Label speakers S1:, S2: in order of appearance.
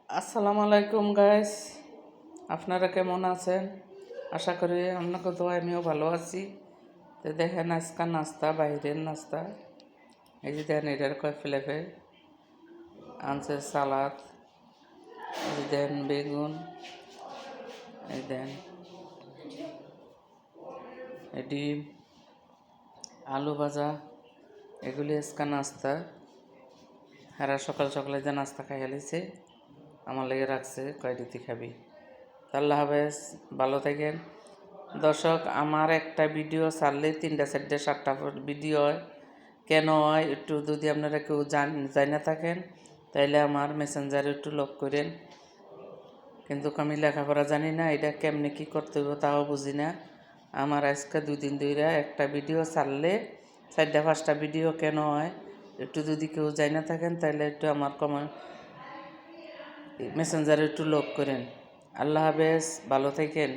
S1: আসসালামু আলাইকুম গাইস, আপনারা কেমন আছেন? আশা করি আপনাকে তো আমিও ভালো আছি। তো দেখেন আজকাল নাস্তা, বাইরের নাস্তা। এই যে দেন এটার কয় ফ্লেফে আনছে সালাদ, এই দেন বেগুন, এই দেন ডিম, আলু ভাজা, এগুলি আজকাল নাস্তা। এরা সকাল সকালে যে নাস্তা খাই হেলেছে আমার লেগে রাখছে কয়টিতে খাবি। আল্লাহ হাফেজ, ভালো থাকেন। দর্শক, আমার একটা ভিডিও ছাড়লে 3টা 4টা 7টা ভিডিও হয়। কেন হয় একটু যদি আপনারা কেউ জান না থাকেন তাইলে আমার মেসেঞ্জারে একটু লক করেন। কিন্তু আমি লেখাপড়া জানি না, এটা কেমনে কী করতে হবে তাও বুঝি না। আমার আজকে 2 দিন ধরে একটা ভিডিও ছাড়লে 4টা 5টা ভিডিও কেন হয় একটু যদি কেউ জান না থাকেন তাইলে একটু আমার মেসেঞ্জারে একটু লক করেন। আল্লাহ হাফেজ, ভালো থাকেন।